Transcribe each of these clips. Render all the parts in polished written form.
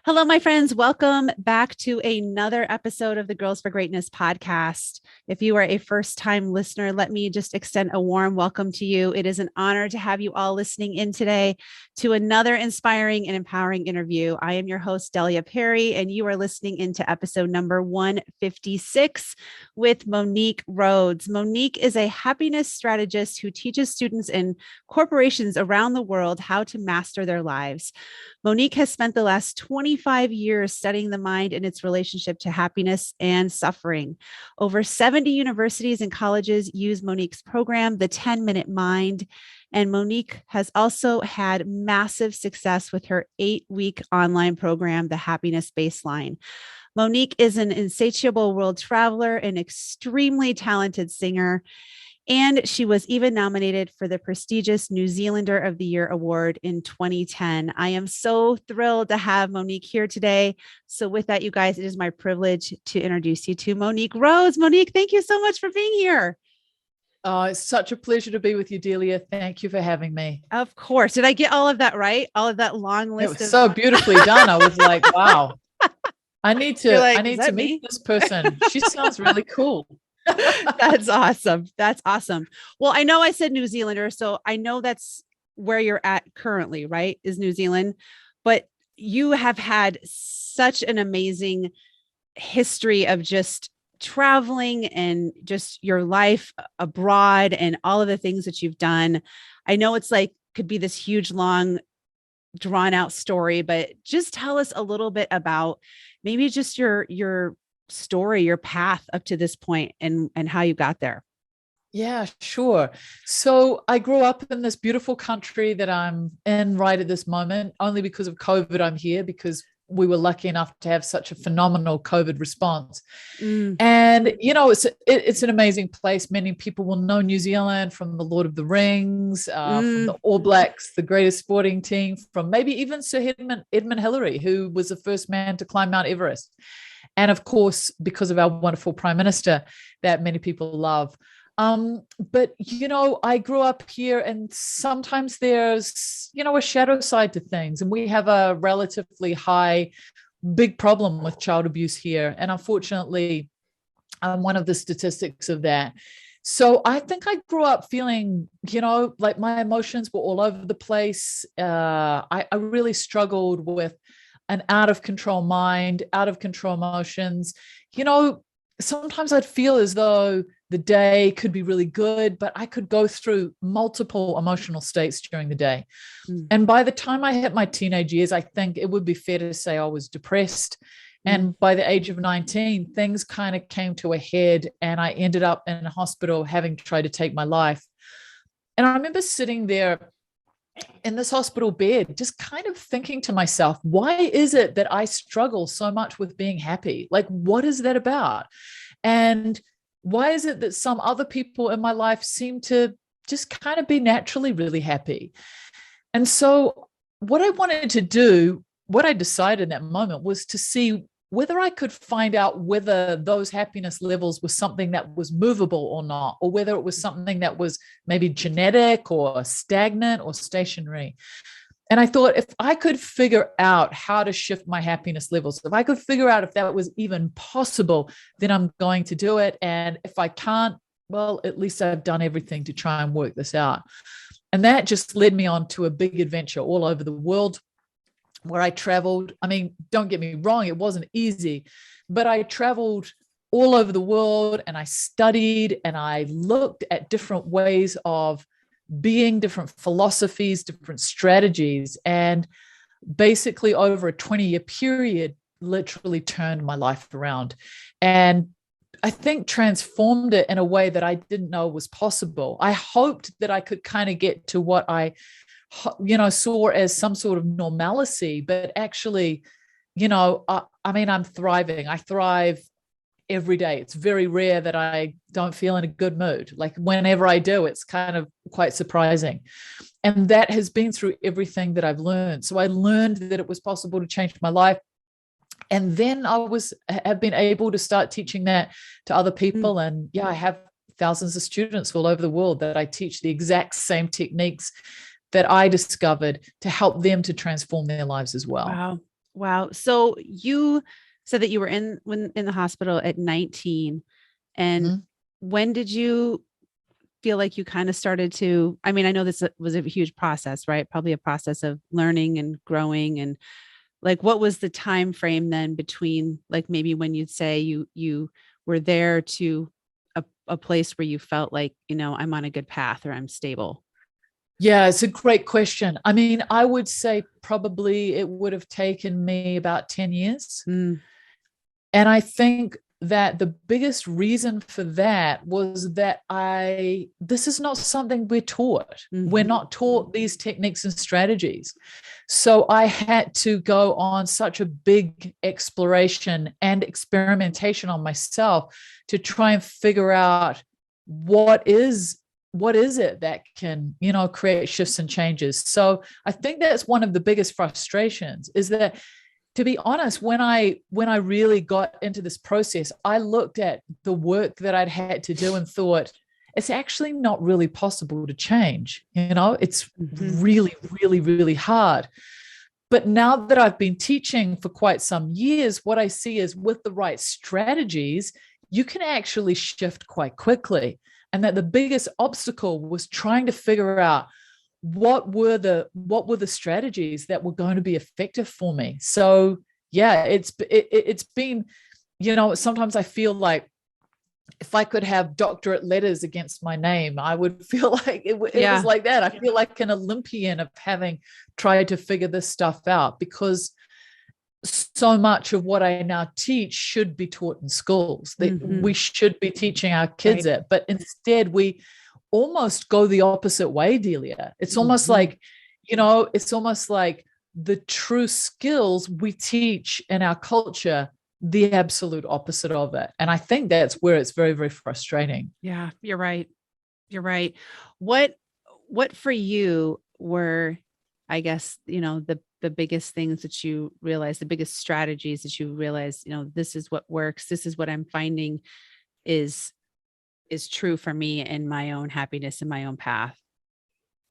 Hello, my friends. Welcome back to another episode of the Girls for Greatness podcast. If you are a first time listener, let me just extend a warm welcome to you. It is an honor to have you all listening in today to another inspiring and empowering interview. I am your host, Delia Perry, and you are listening into episode number 156 with Monique Rhodes. Monique is a happiness strategist who teaches students in corporations around the world how to master their lives. Monique has spent the last 25 years studying the mind and its relationship to happiness and suffering. Over 70 universities and colleges use Monique's program, The 10-Minute Mind. And Monique has also had massive success with her 8-week online program, The Happiness Baseline. Monique is an insatiable world traveler, an extremely talented singer, and she was even nominated for the prestigious New Zealander of the Year award in 2010. I am so thrilled to have Monique here today. So with that, you guys, it is my privilege to introduce you to Monique Rhodes. Monique, thank you so much for being here. Oh, it's such a pleasure to be with you, Delia. Thank you for having me. Of course. Did I get all of that right? All of that long list? It was so beautifully done. I was like, wow, I need to meet this person. She sounds really cool. That's awesome. That's awesome. Well, I know I said New Zealander, so I know that's where you're at currently, right? Is New Zealand, but you have had such an amazing history of just traveling and just your life abroad and all of the things that you've done. I know it's like could be this huge, long, drawn out story, but just tell us a little bit about maybe just your story, your path up to this point and how you got there. Yeah, sure. So I grew up in this beautiful country that I'm in right at this moment. Only because of COVID, I'm here because we were lucky enough to have such a phenomenal COVID response. And, you know, it's an amazing place. Many people will know New Zealand from the Lord of the Rings, from the All Blacks, the greatest sporting team, from maybe even Sir Edmund Hillary, who was the first man to climb Mount Everest. And of course, because of our wonderful prime minister that many people love. But, you know, I grew up here and sometimes there's, you know, a shadow side to things. And we have a relatively big problem with child abuse here. And unfortunately, I'm one of the statistics of that. So I think I grew up feeling, you know, like my emotions were all over the place. I really struggled with an out of control mind, out of control emotions. You know, sometimes I'd feel as though the day could be really good, but I could go through multiple emotional states during the day. And by the time I hit my teenage years, I think it would be fair to say I was depressed. And by the age of 19, things kind of came to a head and I ended up in a hospital having tried to take my life. And I remember sitting there in this hospital bed, just kind of thinking to myself, why is it that I struggle so much with being happy? Like, what is that about? And why is it that some other people in my life seem to just kind of be naturally really happy? And so what I wanted to do, what I decided in that moment was to see whether I could find out whether those happiness levels were something that was movable or not, or whether it was something that was maybe genetic or stagnant or stationary. And I thought if I could figure out how to shift my happiness levels, if I could figure out if that was even possible, then I'm going to do it. And if I can't, well, at least I've done everything to try and work this out. And that just led me on to a big adventure all over the world, where I traveled. I mean, don't get me wrong, it wasn't easy, but I traveled all over the world and I studied and I looked at different ways of being, different philosophies, different strategies. And basically over a 20-year period, literally turned my life around. And I think transformed it in a way that I didn't know was possible. I hoped that I could kind of get to what I saw as some sort of normalcy, but actually, I mean, I'm thriving. I thrive every day. It's very rare that I don't feel in a good mood. Like whenever I do, it's kind of quite surprising. And that has been through everything that I've learned. So I learned that it was possible to change my life. And then have been able to start teaching that to other people. And yeah, I have thousands of students all over the world that I teach the exact same techniques that I discovered to help them to transform their lives as well. Wow. Wow. So you said that you were in the hospital at 19. And Mhm. when did you feel like you kind of started to, I mean, I know this was a huge process, right? Probably a process of learning and growing. And like, what was the time frame then between like maybe when you'd say you were there to a place where you felt like, I'm on a good path or I'm stable? Yeah, it's a great question. I mean, I would say probably it would have taken me about 10 years. Mm, And I think that the biggest reason for that was that this is not something we're taught. We're mhm. not taught these techniques and strategies. So I had to go on such a big exploration and experimentation on myself to try and figure out what is it that can create shifts and changes. So I think that's one of the biggest frustrations, is that, to be honest, when I really got into this process, I looked at the work that I'd had to do and thought, it's actually not really possible to change. It's Mhm. really, really, really hard. But now that I've been teaching for quite some years, what I see is with the right strategies, you can actually shift quite quickly. And that the biggest obstacle was trying to figure out what were the strategies that were going to be effective for me. So yeah, it's been, sometimes I feel like if I could have doctorate letters against my name, I would feel like it was Yeah. like that. I feel like an Olympian of having tried to figure this stuff out, because so much of what I now teach should be taught in schools, that Mhm. we should be teaching our kids Right. it. But instead, we almost go the opposite way, Delia. It's almost Mhm. like, it's almost like the true skills we teach in our culture, the absolute opposite of it. And I think that's where it's very, very frustrating. Yeah, you're right. You're right. What what for you were, I guess, the biggest things that you realized, the biggest strategies that you realized, this is what works. This is what I'm finding is is true for me and my own happiness and my own path.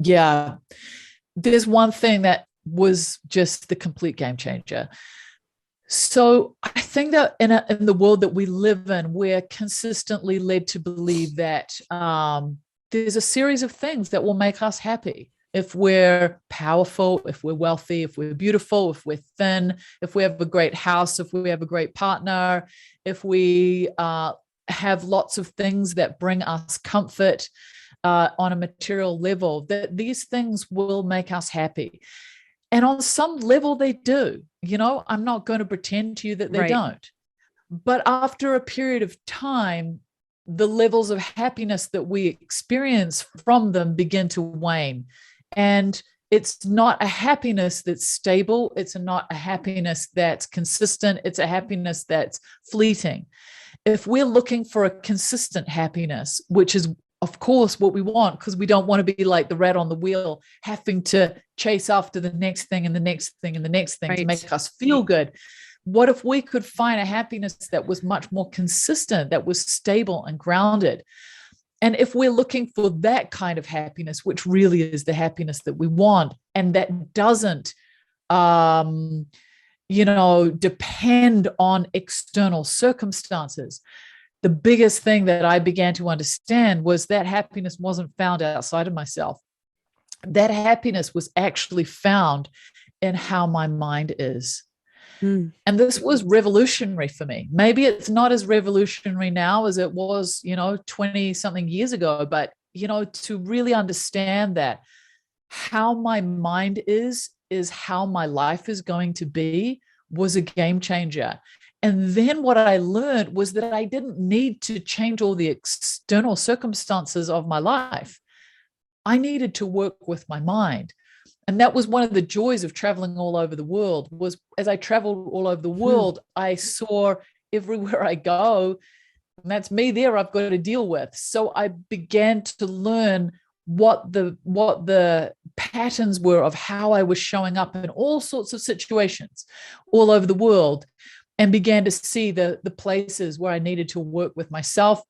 Yeah. There's one thing that was just the complete game changer. So I think that in the world that we live in, we're consistently led to believe that there's a series of things that will make us happy. If we're powerful, if we're wealthy, if we're beautiful, if we're thin, if we have a great house, if we have a great partner, if we have lots of things that bring us comfort on a material level, that these things will make us happy. And on some level, they do. I'm not going to pretend to you that they Right. don't. But after a period of time, the levels of happiness that we experience from them begin to wane. And it's not a happiness that's stable. It's not a happiness that's consistent. It's a happiness that's fleeting. If we're looking for a consistent happiness, which is of course what we want, because we don't want to be like the rat on the wheel, having to chase after the next thing and the next thing and the next thing to Right. make us feel good. What if we could find a happiness that was much more consistent, that was stable and grounded? And if we're looking for that kind of happiness, which really is the happiness that we want, and that doesn't um, depend on external circumstances. The biggest thing that I began to understand was that happiness wasn't found outside of myself. That happiness was actually found in how my mind is. Mm. And this was revolutionary for me. Maybe it's not as revolutionary now as it was, 20 something years ago, but, to really understand that how my mind is how my life is going to be was a game changer. And then what I learned was that I didn't need to change all the external circumstances of my life. I needed to work with my mind. And that was one of the joys of traveling all over the world. Was as I traveled all over the Hmm. world, I saw everywhere I go, and that's me there, I've got to deal with. So I began to learn what the patterns were of how I was showing up in all sorts of situations all over the world, and began to see the places where I needed to work with myself,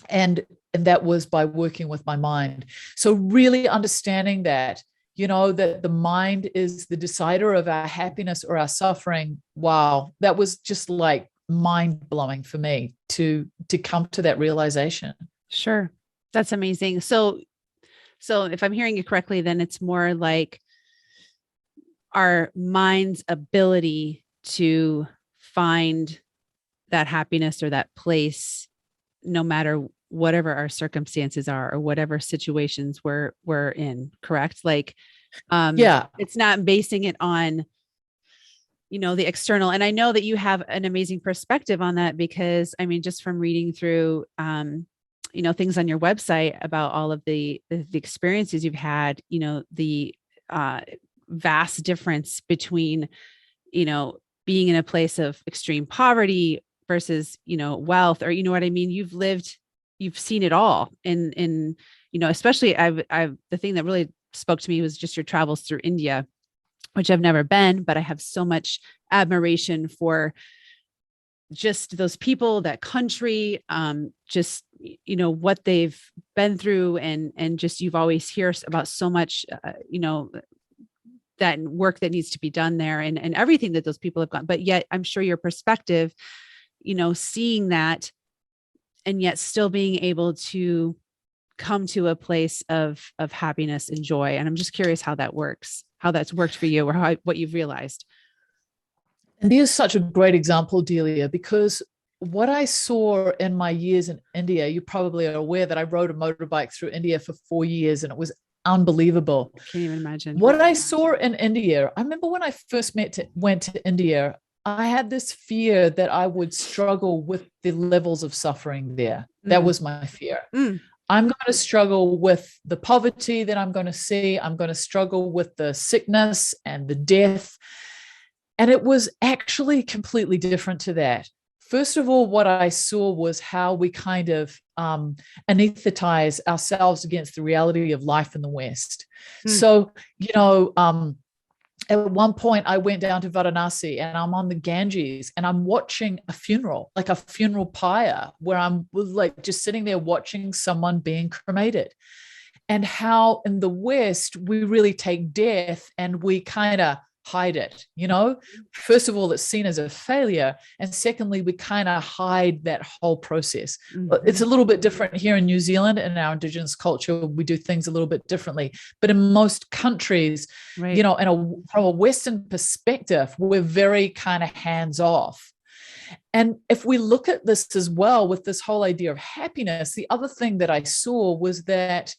and that was by working with my mind. So really understanding that, that the mind is the decider of our happiness or our suffering. Wow, that was just like mind blowing for me to come to that realization. Sure. That's amazing. So if I'm hearing you correctly, then it's more like our mind's ability to find that happiness or that place, no matter whatever our circumstances are or whatever situations we're in, correct? Like, Yeah. it's not basing it on, the external. And I know that you have an amazing perspective on that, because I mean, just from reading through, things on your website about all of the experiences you've had, the vast difference between, being in a place of extreme poverty versus, wealth, or, you know what I mean? You've seen it all. And, especially the thing that really spoke to me was just your travels through India, which I've never been, but I have so much admiration for just those people, that country, just, what they've been through, and just, you've always hear about so much, that work that needs to be done there, and everything that those people have gone. But yet I'm sure your perspective, seeing that, and yet still being able to come to a place of happiness and joy. And I'm just curious how that works, how that's worked for you, or what you've realized. And here's such a great example, Delia, because what I saw in my years in India, you probably are aware that I rode a motorbike through India for 4 years, and it was unbelievable. Can't even imagine. What I saw in India, I remember when I first went to India, I had this fear that I would struggle with the levels of suffering there. That was my fear. I'm going to struggle with the poverty that I'm going to see. I'm going to struggle with the sickness and the death. And it was actually completely different to that. First of all, what I saw was how we kind of anesthetize ourselves against the reality of life in the West. So, at one point I went down to Varanasi, and I'm on the Ganges, and I'm watching a funeral, like a funeral pyre, where I'm like just sitting there watching someone being cremated. And how in the West, we really take death and we kind of hide it. First of all, it's seen as a failure, and secondly, we kind of hide that whole process. It's a little bit different here in New Zealand. In our Indigenous culture, we do things a little bit differently, but in most countries, right, from a Western perspective, we're very kind of hands off. And if we look at this as well with this whole idea of happiness, the other thing that I saw was that,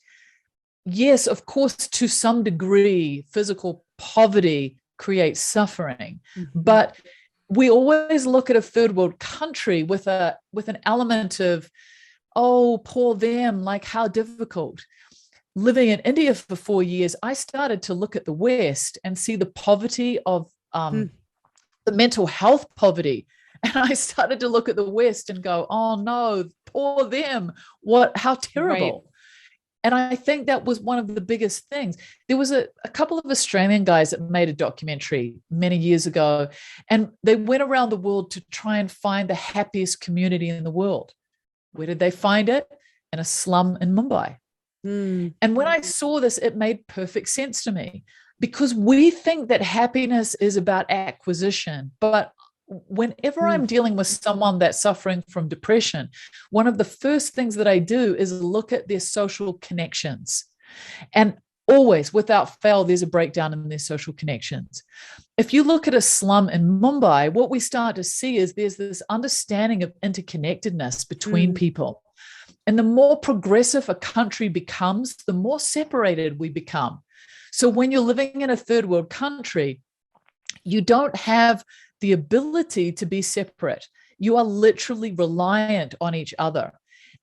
yes, of course, to some degree, physical poverty creates suffering. But we always look at a third world country with an element of, oh, poor them, like how difficult. Living in India for 4 years, I started to look at the West and see the poverty of the mental health poverty. And I started to look at the West and go, oh no, poor them. How terrible. Right. And I think that was one of the biggest things. There was a couple of Australian guys that made a documentary many years ago, and they went around the world to try and find the happiest community in the world. Where did they find it? In a slum in Mumbai. And when I saw this, it made perfect sense to me, because we think that happiness is about acquisition. But whenever I'm dealing with someone that's suffering from depression, one of the first things that I do is look at their social connections. And always, without fail, there's a breakdown in their social connections. If you look at a slum in Mumbai, what we start to see is there's this understanding of interconnectedness between people. And the more progressive a country becomes, the more separated we become. So when you're living in a third world country, you don't have the ability to be separate. You are literally reliant on each other.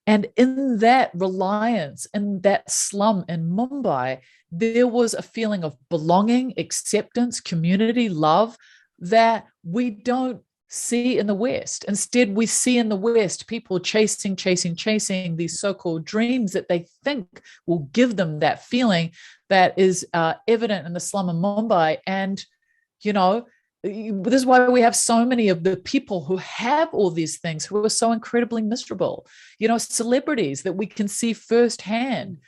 And in that reliance, in that slum in Mumbai, there was a feeling of belonging, acceptance, community, love that we don't see in the West. Instead, we see in the West people chasing these so-called dreams that they think will give them that feeling that is evident in the slum in Mumbai. And, This is why we have so many of the people who have all these things who are so incredibly miserable, celebrities that we can see firsthand,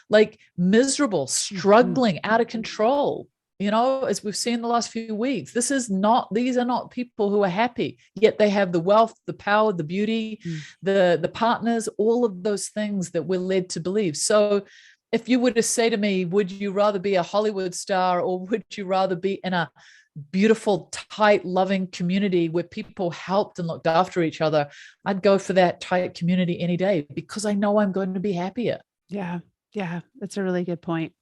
like miserable, struggling, out of control, as we've seen the last few weeks. These are not people who are happy, yet they have the wealth, the power, the beauty, the partners, all of those things that we're led to believe. So if you were to say to me, would you rather be a Hollywood star, or would you rather be in a beautiful, tight, loving community where people helped and looked after each other? I'd go for that tight community any day, because I know I'm going to be happier. Yeah. Yeah. That's a really good point.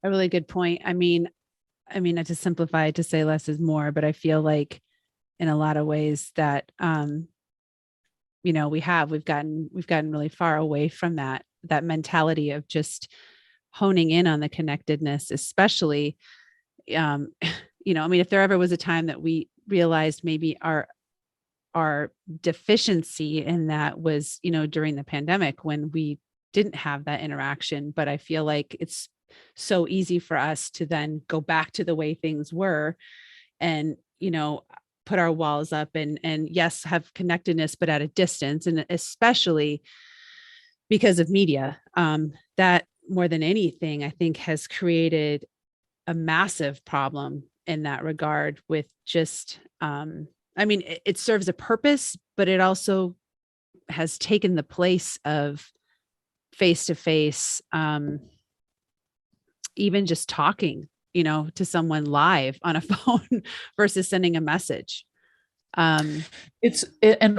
A really good point. I mean, not to simplify it, to say less is more, but I feel like in a lot of ways that, we've gotten really far away from that mentality of just honing in on the connectedness, especially, if there ever was a time that we realized maybe our deficiency in that was, during the pandemic, when we didn't have that interaction. But I feel like it's so easy for us to then go back to the way things were and, put our walls up and yes, have connectedness, but at a distance. And especially because of media, that more than anything, I think has created a massive problem in that regard with just, it serves a purpose, but it also has taken the place of face-to-face, even just talking, to someone live on a phone versus sending a message. And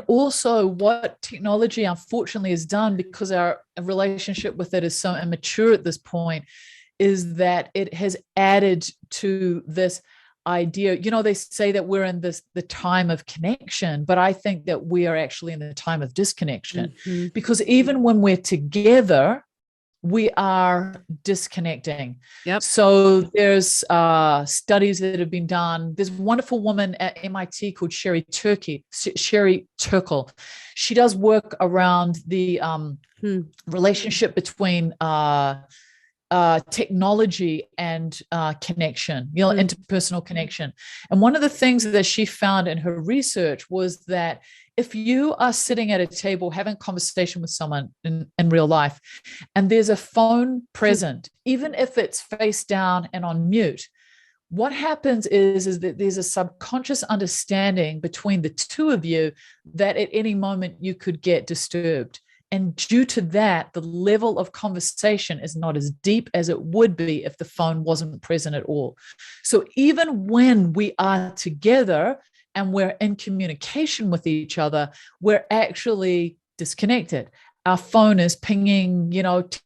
also what technology unfortunately has done, because our relationship with it is so immature at this point, is that it has added to this idea. They say that we're in the time of connection, but I think that we are actually in the time of disconnection, because even when we're together, we are disconnecting. Yep. So there's studies that have been done. There's a wonderful woman at MIT called Sherry Turkle. She does work around the relationship between technology and connection, interpersonal connection. And one of the things that she found in her research was that if you are sitting at a table having a conversation with someone in real life, and there's a phone present, even if it's face down and on mute, what happens is that there's a subconscious understanding between the two of you that at any moment you could get disturbed. And due to that, the level of conversation is not as deep as it would be if the phone wasn't present at all. So even when we are together and we're in communication with each other, we're actually disconnected. Our phone is pinging,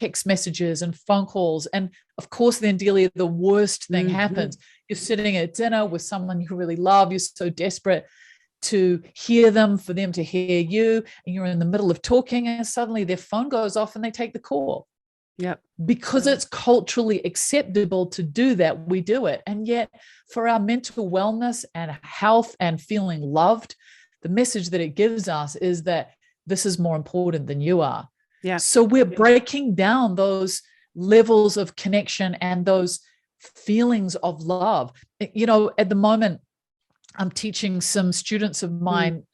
text messages and phone calls. And of course, then Delia, the worst thing happens. You're sitting at dinner with someone you really love. You're so desperate to hear them, for them to hear you, and you're in the middle of talking, and suddenly their phone goes off and they take the call. Yep. Because it's culturally acceptable to do that, we do it. And yet for our mental wellness and health and feeling loved, the message that it gives us is that this is more important than you are. Yeah. So we're breaking down those levels of connection and those feelings of love. At the moment, I'm teaching some students of mine,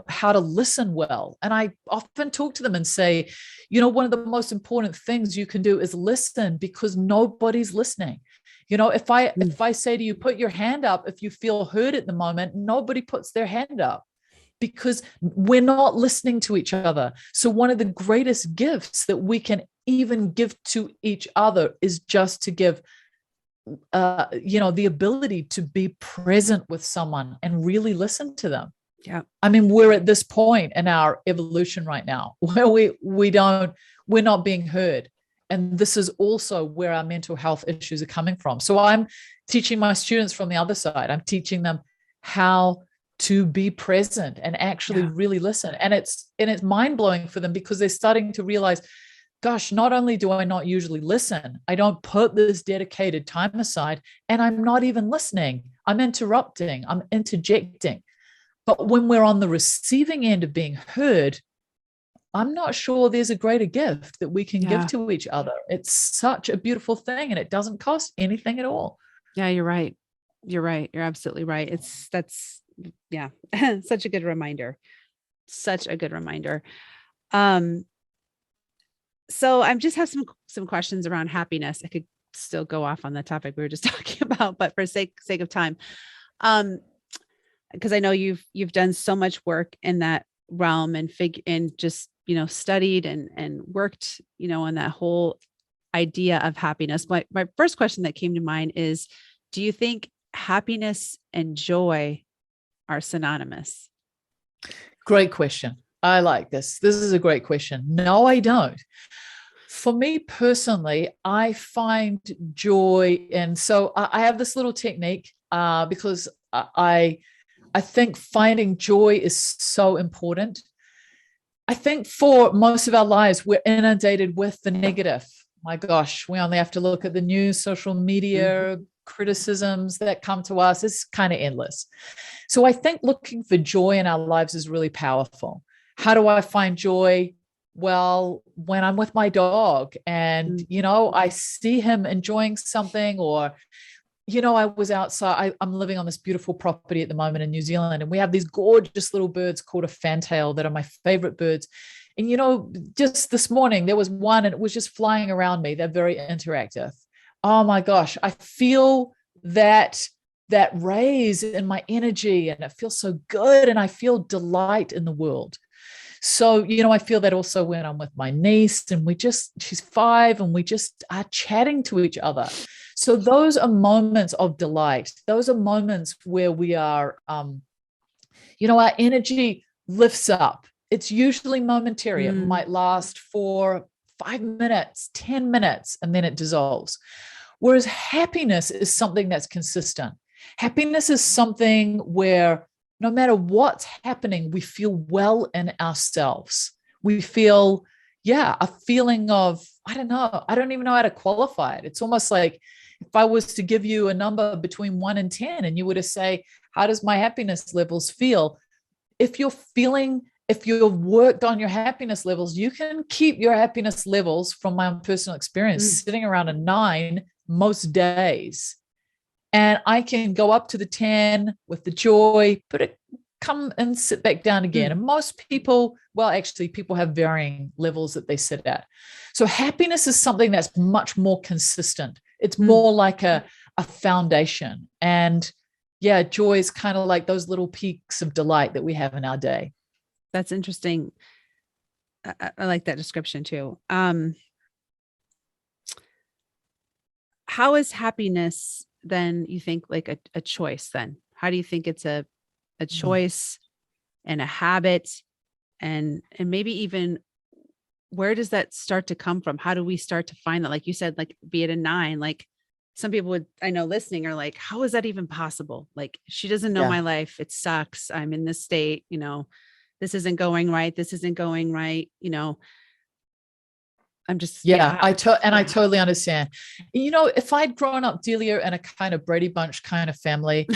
how to listen well. And I often talk to them and say, one of the most important things you can do is listen, because nobody's listening. If I say to you, put your hand up if you feel heard at the moment, nobody puts their hand up, because we're not listening to each other. So one of the greatest gifts that we can even give to each other is just to give the ability to be present with someone and really listen to them. Yeah. We're at this point in our evolution right now where we're not being heard. And this is also where our mental health issues are coming from. So I'm teaching my students from the other side. I'm teaching them how to be present and actually really listen. And it's mind-blowing for them, because they're starting to realize, gosh, not only do I not usually listen, I don't put this dedicated time aside, and I'm not even listening. I'm interrupting, I'm interjecting. But when we're on the receiving end of being heard, I'm not sure there's a greater gift that we can give to each other. It's such a beautiful thing, and it doesn't cost anything at all. Yeah, you're right. You're right. You're absolutely right. Yeah, such a good reminder. Such a good reminder. Um, so I just have some questions around happiness. I could still go off on the topic we were just talking about, but for sake of time, um, because I know you've done so much work in that realm and just, studied and worked, on that whole idea of happiness. My first question that came to mind is, do you think happiness and joy are synonymous? Great question. I like this. This is a great question. No, I don't. For me personally, I find joy, and so I have this little technique because I think finding joy is so important. I think for most of our lives, we're inundated with the negative. My gosh, we only have to look at the news, social media, criticisms that come to us. It's kind of endless. So I think looking for joy in our lives is really powerful. How do I find joy? Well, when I'm with my dog and, I see him enjoying something, or I was outside. I'm living on this beautiful property at the moment in New Zealand, and we have these gorgeous little birds called a fantail that are my favorite birds. And, just this morning, there was one and it was just flying around me. They're very interactive. Oh my gosh, I feel that raise in my energy, and it feels so good. And I feel delight in the world. So, I feel that also when I'm with my niece and she's 5 and we just are chatting to each other. So those are moments of delight. Those are moments where we are, our energy lifts up. It's usually momentary. It might last for 5 minutes, 10 minutes, and then it dissolves. Whereas happiness is something that's consistent. Happiness is something where no matter what's happening, we feel well in ourselves. We feel, a feeling of, I don't even know how to qualify it. It's almost like if I was to give you a number between 1 and 10, and you were to say, how does my happiness levels feel? If you've worked on your happiness levels, you can keep your happiness levels, from my own personal experience, sitting around a 9 most days. And I can go up to the 10 with the joy, but it come and sit back down again. And most people, people have varying levels that they sit at. So happiness is something that's much more consistent. It's more like a foundation. And joy is kind of like those little peaks of delight that we have in our day. That's interesting. I like that description too. How is happiness then, you think, like a choice then? How do you think it's a choice and a habit, and maybe even where does that start to come from? How do we start to find that? Like you said, like be it a 9, like some people I know listening are like, how is that even possible? Like, she doesn't know my life. It sucks. I'm in this state, this isn't going right. This isn't going right. I'm just, I totally understand. If I'd grown up, Delia, in a kind of Brady Bunch kind of family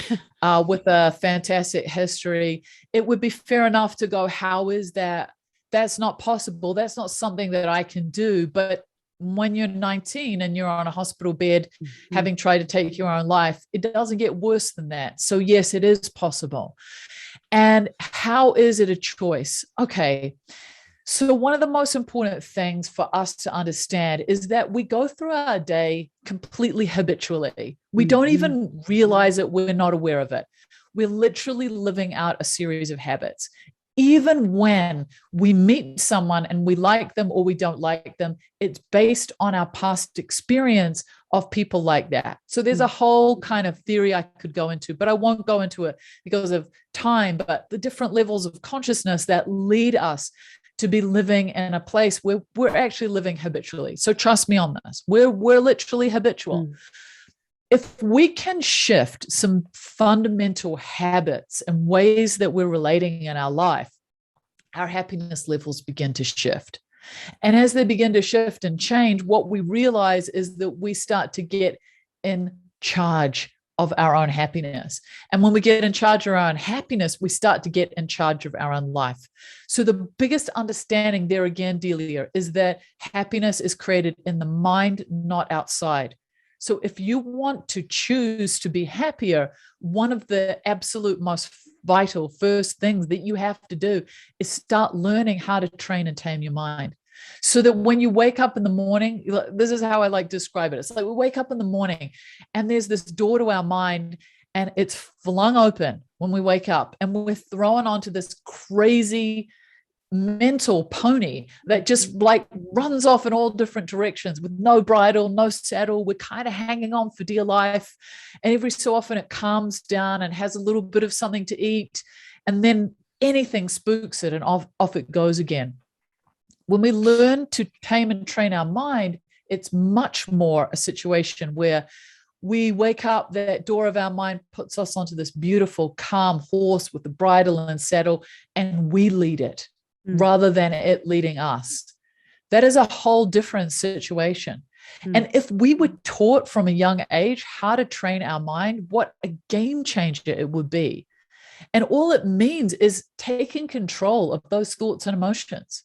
with a fantastic history, it would be fair enough to go, how is that? That's not possible. That's not something that I can do. But when you're 19 and you're on a hospital bed, having tried to take your own life, it doesn't get worse than that. So yes, it is possible. And how is it a choice? Okay. So one of the most important things for us to understand is that we go through our day completely habitually. We don't even realize it. We're not aware of it. We're literally living out a series of habits. Even when we meet someone and we like them or we don't like them, it's based on our past experience of people like that. So there's a whole kind of theory I could go into, but I won't go into it because of time, but the different levels of consciousness that lead us to be living in a place where we're actually living habitually. So trust me on this. We're literally habitual. If we can shift some fundamental habits and ways that we're relating in our life, our happiness levels begin to shift. And as they begin to shift and change, what we realize is that we start to get in charge of our own happiness. And when we get in charge of our own happiness, we start to get in charge of our own life. So the biggest understanding there again, Delia, is that happiness is created in the mind, not outside. So if you want to choose to be happier, one of the absolute most vital first things that you have to do is start learning how to train and tame your mind. So that when you wake up in the morning, this is how I like to describe it. It's like we wake up in the morning and there's this door to our mind and it's flung open when we wake up and we're thrown onto this crazy mental pony that just like runs off in all different directions with no bridle, no saddle. We're kind of hanging on for dear life. And every so often it calms down and has a little bit of something to eat. And then anything spooks it and off it goes again. When we learn to tame and train our mind, it's much more a situation where we wake up, that door of our mind puts us onto this beautiful, calm horse with the bridle and saddle, and we lead it rather than it leading us. That is a whole different situation. And if we were taught from a young age how to train our mind, what a game changer it would be. And all it means is taking control of those thoughts and emotions.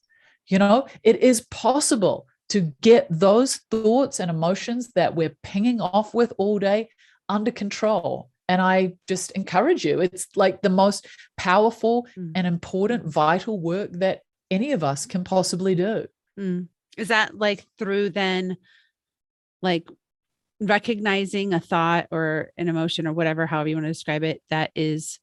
You know, it is possible to get those thoughts and emotions that we're pinging off with all day under control. And I just encourage you. It's like the most powerful and important, vital work that any of us can possibly do. Is that like through then, like recognizing a thought or an emotion or whatever, however you want to describe it, that is,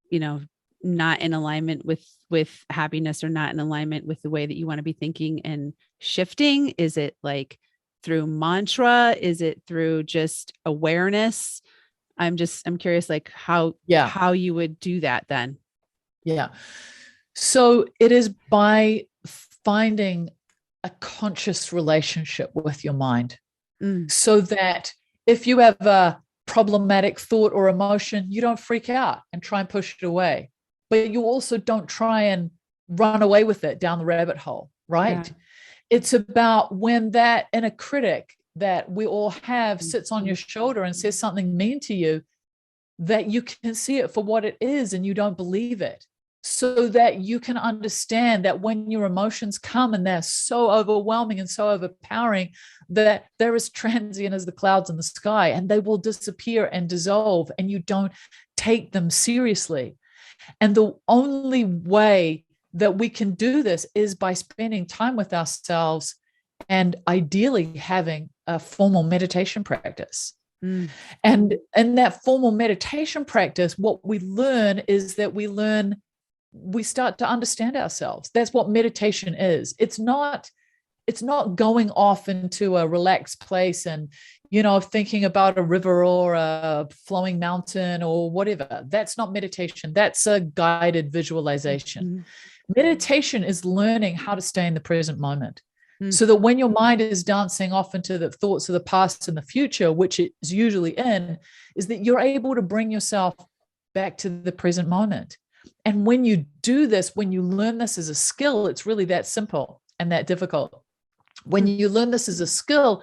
you know, not in alignment with happiness or not in alignment with the way that you want to be thinking and shifting? Is it like through mantra? Is it through just awareness? I'm curious, like how you would do that then. Yeah. So it is by finding a conscious relationship with your mind so that if you have a problematic thought or emotion, you don't freak out and try and push it away. But you also don't try and run away with it down the rabbit hole, right? Yeah. It's about when that inner critic that we all have sits on your shoulder and says something mean to you, that you can see it for what it is and you don't believe it, so that you can understand that when your emotions come and they're so overwhelming and so overpowering, that they're as transient as the clouds in the sky and they will disappear and dissolve, and you don't take them seriously. And the only way that we can do this is by spending time with ourselves and ideally having a formal meditation practice. And in that formal meditation practice, what we learn is that we start to understand ourselves. That's what meditation is. It's not going off into a relaxed place and, you know, thinking about a river or a flowing mountain or whatever. That's not meditation. That's a guided visualization. Meditation is learning how to stay in the present moment. So that when your mind is dancing off into the thoughts of the past and the future, which it is usually in, is that you're able to bring yourself back to the present moment. And when you do this, when you learn this as a skill, it's really that simple and that difficult. When you learn this as a skill,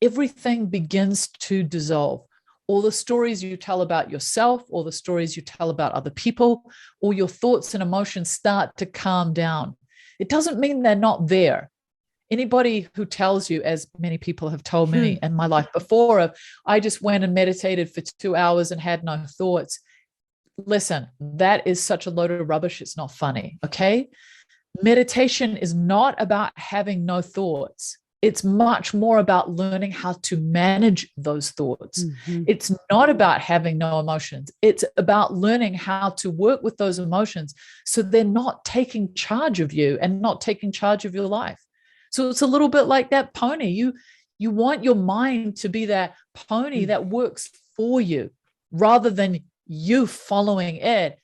everything begins to dissolve. All the stories you tell about yourself, all the stories you tell about other people, all your thoughts and emotions start to calm down. It doesn't mean they're not there. Anybody who tells you, as many people have told me in my life before, I just went and meditated for 2 hours and had no thoughts. Listen, that is such a load of rubbish. It's not funny. Okay. Meditation is not about having no thoughts. It's much more about learning how to manage those thoughts. It's not about having no emotions. It's about learning how to work with those emotions so they're not taking charge of you and not taking charge of your life. So it's a little bit like that pony. You want your mind to be that pony that works for you rather than you following it.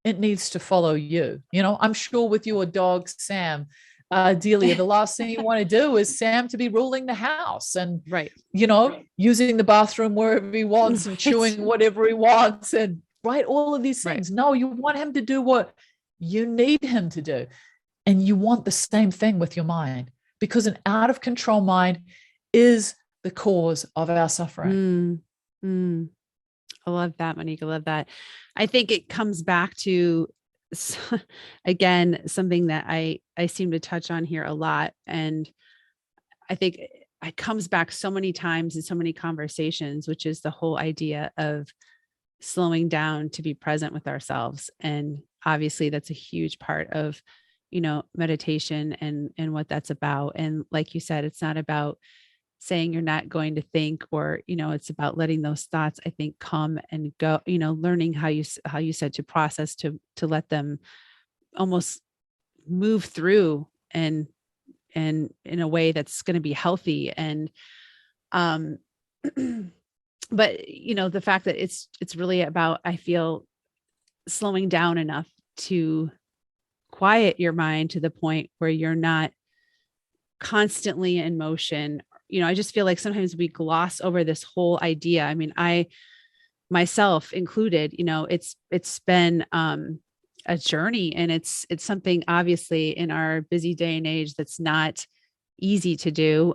It needs to follow you. You know, I'm sure with your dog, Sam, Delia, the last thing you want to do is Sam to be ruling the house and, you know, using the bathroom wherever he wants and chewing whatever he wants and all of these things. No, you want him to do what you need him to do. And you want the same thing with your mind, because an out of control mind is the cause of our suffering. I love that, Monique. I love that. I think it comes back to, again, something that I seem to touch on here a lot. And I think it comes back so many times in so many conversations, which is the whole idea of slowing down to be present with ourselves. And obviously that's a huge part of, meditation and what that's about. And like you said, it's not about saying you're not going to think, or, it's about letting those thoughts, I think, come and go, learning how you said to process, to let them almost move through and in a way that's going to be healthy. And, but the fact that it's really about, I feel, slowing down enough to quiet your mind to the point where you're not constantly in motion. I just feel like sometimes we gloss over this whole idea. I mean, I myself included, it's been a journey, and it's something obviously in our busy day and age that's not easy to do.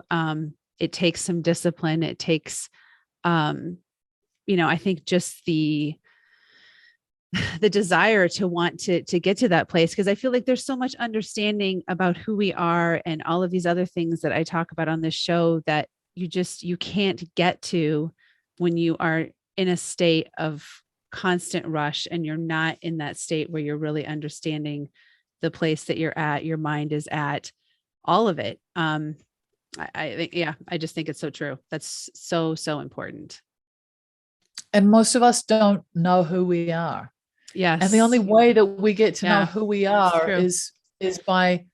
It takes some discipline. It takes, I think just the desire to want to get to that place. Cause I feel like there's so much understanding about who we are and all of these other things that I talk about on this show that you can't get to when you are in a state of constant rush, and you're not in that state where you're really understanding the place that you're at, your mind is at, all of it. I think, I just think it's so true. That's so, so important. And most of us don't know who we are. Yes. And the only way that we get to know who we are is by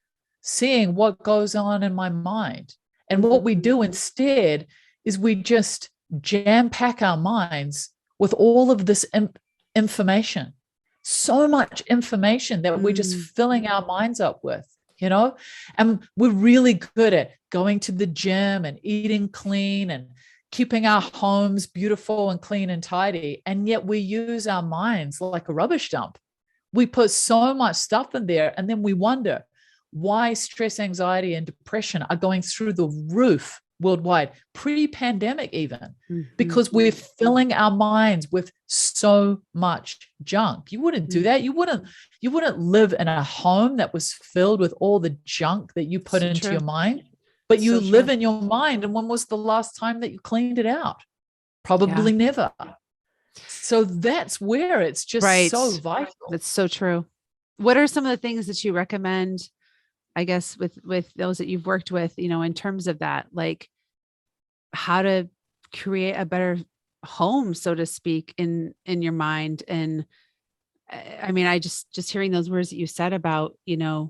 seeing what goes on in my mind. And what we do instead is we just jam pack our minds with all of this information, so much information that we're just filling our minds up with, and we're really good at going to the gym and eating clean and keeping our homes beautiful and clean and tidy. And yet we use our minds like a rubbish dump. We put so much stuff in there, and then we wonder why stress, anxiety, and depression are going through the roof worldwide, pre-pandemic even, because we're filling our minds with so much junk. You wouldn't do that. You wouldn't live in a home that was filled with all the junk that you put into your mind. But you live in your mind. And when was the last time that you cleaned it out? Probably never. So that's where it's just so vital. That's so true. What are some of the things that you recommend, I guess, with those that you've worked with, in terms of that, like how to create a better home, so to speak, in your mind? And I mean, I just hearing those words that you said about,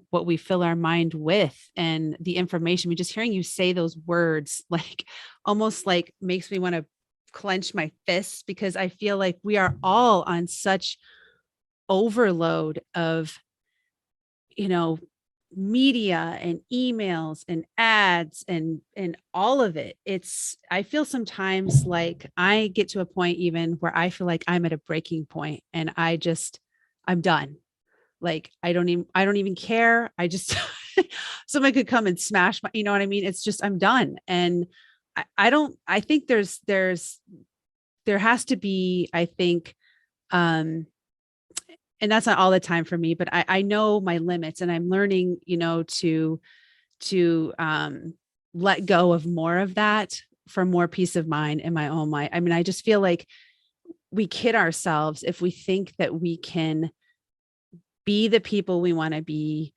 what we fill our mind with and the information, just hearing you say those words, like almost like makes me want to clench my fists, because I feel like we are all on such overload of, media and emails and ads and all of it. I feel sometimes like I get to a point even where I feel like I'm at a breaking point, and I'm done. Like, I don't even care. I just, somebody could come and smash my, you know what I mean? It's just, I'm done. And I think there has to be, I think, and that's not all the time for me, but I know my limits, and I'm learning, to let go of more of that for more peace of mind in my own life. I mean, I just feel like we kid ourselves if we think that we can be the people we want to be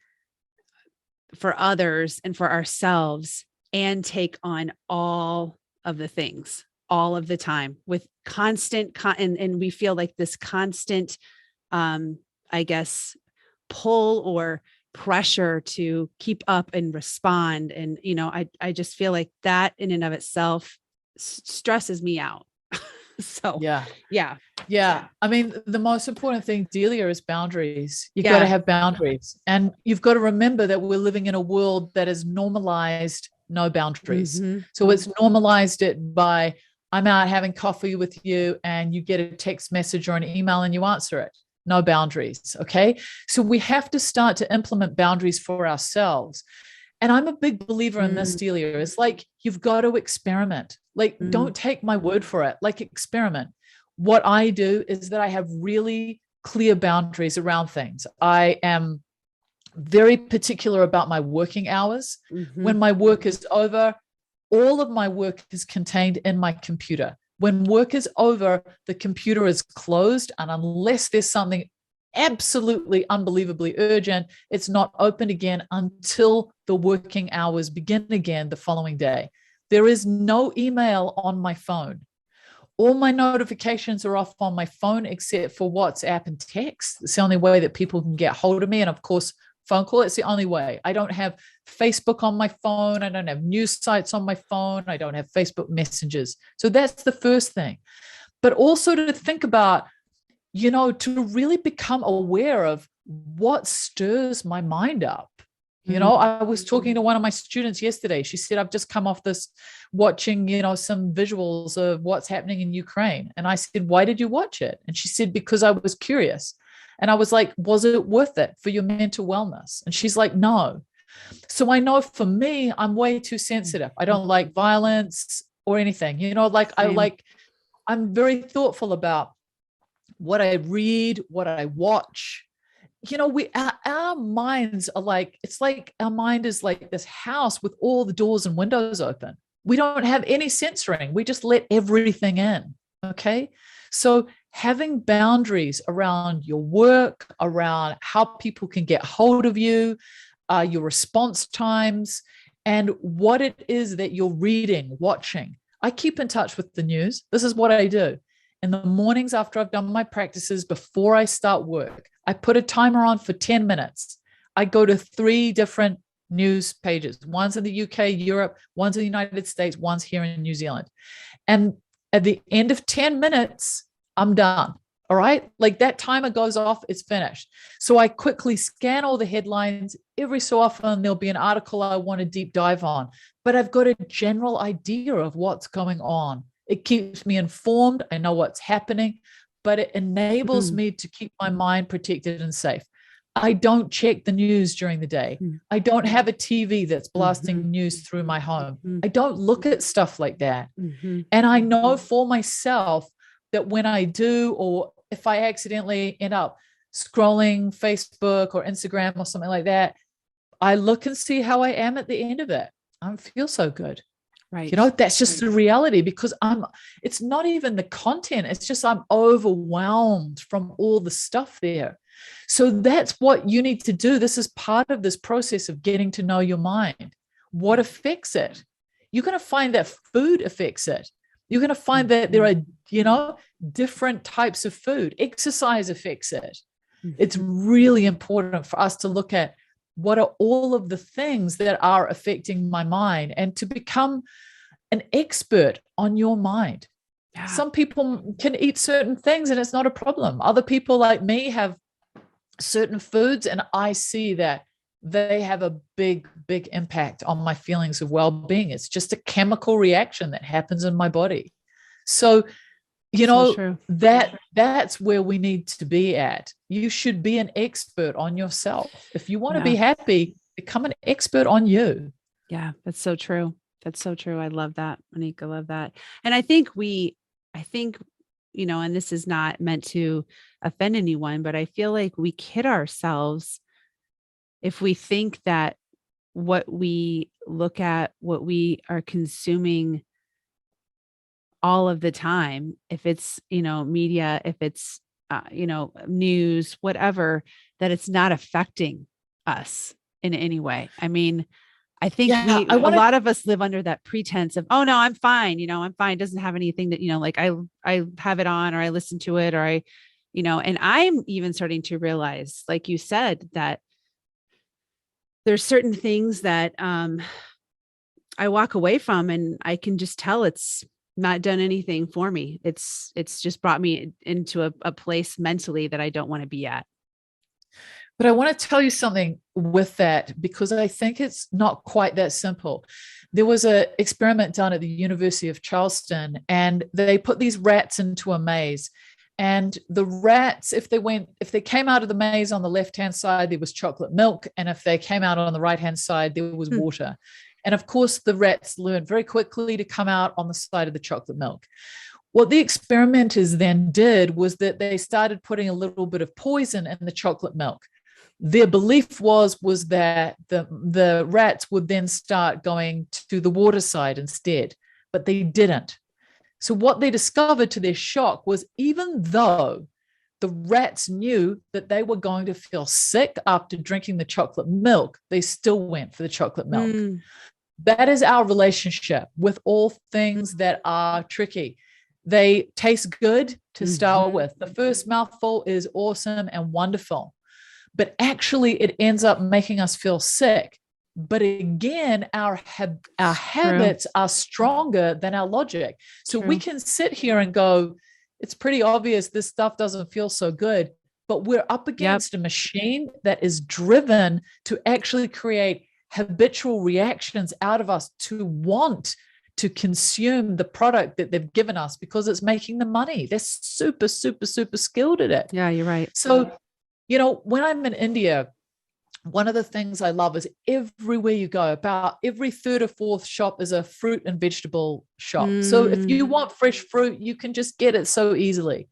for others and for ourselves and take on all of the things all of the time with constant, and we feel like this constant, I guess, pull or pressure to keep up and respond. And, I just feel like that in and of itself stresses me out. So, yeah. I mean, the most important thing, Delia, is boundaries. You got to have boundaries. And you've got to remember that we're living in a world that has normalized no boundaries. So it's normalized it by, I'm out having coffee with you and you get a text message or an email and you answer it. No boundaries. Okay. So we have to start to implement boundaries for ourselves. And I'm a big believer in this, Delia. It's like, you've got to experiment. Like, don't take my word for it. Like, experiment. What I do is that I have really clear boundaries around things. I am very particular about my working hours. When my work is over, all of my work is contained in my computer. When work is over, the computer is closed, and unless there's something absolutely unbelievably urgent, it's not open again until the working hours begin again the following day. There is no email on my phone. All my notifications are off on my phone except for WhatsApp and text. It's the only way that people can get hold of me. And of course, phone call. It's the only way. I don't have Facebook on my phone. I don't have news sites on my phone. I don't have Facebook messages. So that's the first thing. But also to think about, to really become aware of what stirs my mind up. I was talking to one of my students yesterday. She said, I've just come off this watching, some visuals of what's happening in Ukraine. And I said, why did you watch it? And she said, because I was curious. And I was like, was it worth it for your mental wellness? And she's like, no. So I know for me, I'm way too sensitive. I don't like violence or anything, I'm very thoughtful about what I read, what I watch. Our minds are like, it's like our mind is like this house with all the doors and windows open. We don't have any censoring. We just let everything in. Okay. So having boundaries around your work, around how people can get hold of you, your response times, and what it is that you're reading, watching. I keep in touch with the news. This is what I do. In the mornings after I've done my practices, before I start work, I put a timer on for 10 minutes. I go to 3 different news pages. One's in the UK, Europe, one's in the United States, one's here in New Zealand. And at the end of 10 minutes, I'm done. All right. Like that timer goes off, it's finished. So I quickly scan all the headlines. Every so often, there'll be an article I want to deep dive on, but I've got a general idea of what's going on. It keeps me informed. I know what's happening, but it enables me to keep my mind protected and safe. I don't check the news during the day. I don't have a TV that's blasting news through my home. I don't look at stuff like that. And I know for myself that when I do, or if I accidentally end up scrolling Facebook or Instagram or something like that, I look and see how I am at the end of it. I don't feel so good. Right. That's just the reality, because it's not even the content. It's just, I'm overwhelmed from all the stuff there. So that's what you need to do. This is part of this process of getting to know your mind. What affects it? You're going to find that food affects it. You're going to find that there are, different types of food. Exercise affects it. It's really important for us to look at what are all of the things that are affecting my mind, and to become an expert on your mind. Yeah. Some people can eat certain things and it's not a problem. Other people like me have certain foods, and I see that they have a big, big impact on my feelings of well-being. It's just a chemical reaction that happens in my body. So, that's where we need to be at. You should be an expert on yourself. If you want to be happy, become an expert on you. Yeah, that's so true. That's so true. I love that, Monique. I love that. And I think, and this is not meant to offend anyone, but I feel like we kid ourselves if we think that what we look at, what we are consuming all of the time, if it's, media, if it's, news, whatever, that it's not affecting us in any way. I mean, I think a lot of us live under that pretense of, oh no, I'm fine. I'm fine. It doesn't have anything that, like I have it on, or I listen to it, or and I'm even starting to realize, like you said, that there's certain things that, I walk away from, and I can just tell it's not done anything for me. It's just brought me into a place mentally that I don't want to be at. But I want to tell you something with that, because I think it's not quite that simple. There was an experiment done at the University of Charleston, and they put these rats into a maze. And the rats, if they came out of the maze on the left-hand side, there was chocolate milk. And if they came out on the right-hand side, there was water. And of course, the rats learned very quickly to come out on the side of the chocolate milk. What the experimenters then did was that they started putting a little bit of poison in the chocolate milk. Their belief was that the rats would then start going to the water side instead, but they didn't. So what they discovered, to their shock, was even though the rats knew that they were going to feel sick after drinking the chocolate milk, they still went for the chocolate milk. That is our relationship with all things that are tricky. They taste good to start with. The first mouthful is awesome and wonderful, but actually it ends up making us feel sick. But again, our habits are stronger than our logic. So we can sit here and go, it's pretty obvious this stuff doesn't feel so good, but we're up against a machine that is driven to actually create habitual reactions out of us to want to consume the product that they've given us because it's making the money. They're super, super, super skilled at it. Yeah, you're right. So, you know, when I'm in India, one of the things I love is everywhere you go, about every third or fourth shop is a fruit and vegetable shop. So if you want fresh fruit, you can just get it so easily.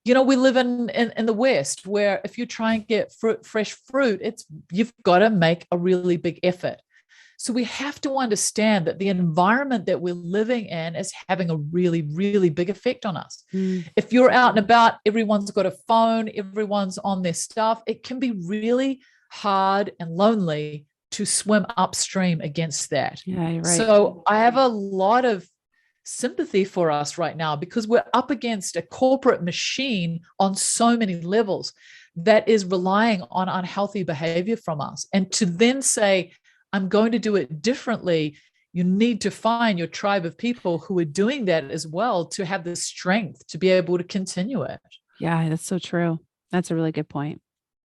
You know, we live in the West, where if you try and get fresh fruit, you've got to make a really big effort. So we have to understand that the environment that we're living in is having a really, really big effect on us. If you're out and about, everyone's got a phone, everyone's on their stuff. It can be really hard and lonely to swim upstream against that. Yeah, you're right. So I have a lot of sympathy for us right now, because we're up against a corporate machine on so many levels that is relying on unhealthy behavior from us. And to then say, I'm going to do it differently, you need to find your tribe of people who are doing that as well to have the strength to be able to continue it. Yeah, that's so true. That's a really good point.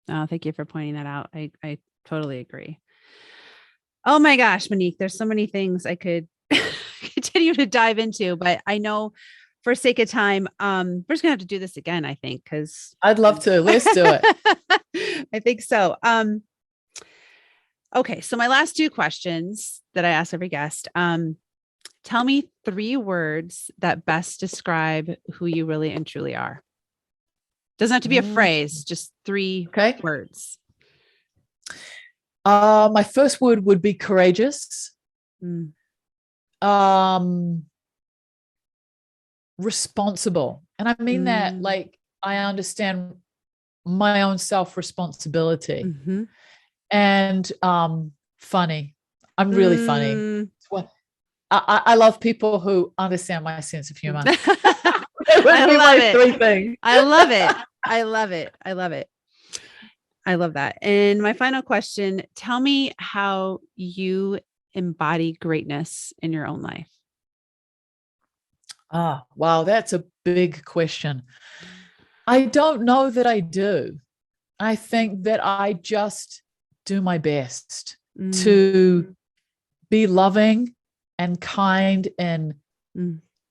Thank you for pointing that out. I totally agree. Oh my gosh, Monique, there's so many things I could continue to dive into, but I know for sake of time, we're just gonna have to do this again, I think, because I'd love to. Let's do it. I think so. Okay, so my last two questions that I ask every guest, tell me 3 words that best describe who you really and truly are. Doesn't have to be a phrase, just 3 words. My first word would be courageous. Responsible. And I mean that, like, I understand my own self-responsibility. And funny. I'm really funny. I love people who understand my sense of humor. I love it. 3 things. I love it. I love it. I love it. I love that. And my final question, tell me how you embody greatness in your own life. Wow. That's a big question. I don't know that I do. I think that I just do my best to be loving and kind in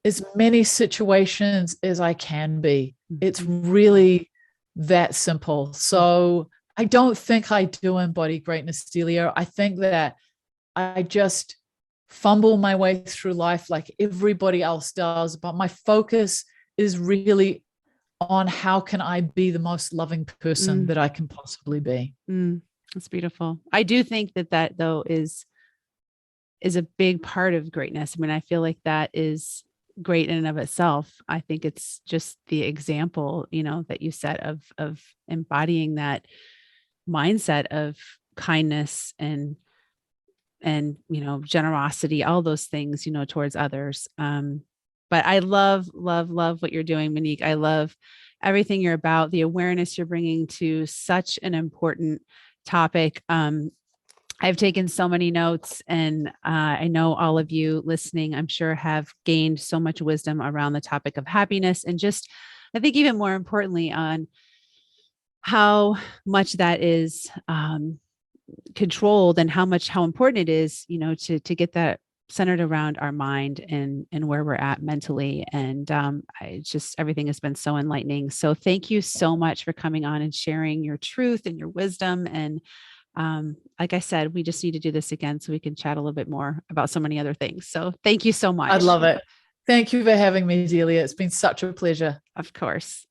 as many situations as I can be. It's really that simple. So I don't think I do embody greatness, Delia. I think that I just fumble my way through life like everybody else does, but my focus is really on how can I be the most loving person that I can possibly be. That's beautiful. I do think that though is a big part of greatness. I mean, I feel like that is great in and of itself. I think it's just the example, that you set of embodying that mindset of kindness and generosity, all those things, towards others. But I love what you're doing, Monique. I love everything you're about, the awareness you're bringing to such an important topic. I've taken so many notes, and I know all of you listening, I'm sure, have gained so much wisdom around the topic of happiness, and just, I think even more importantly, on how much that is controlled and how important it is, to get that centered around our mind and where we're at mentally. And everything has been so enlightening. So thank you so much for coming on and sharing your truth and your wisdom. And like I said, we just need to do this again so we can chat a little bit more about so many other things. So thank you so much. I'd love it. Thank you for having me, Delia. It's been such a pleasure. Of course.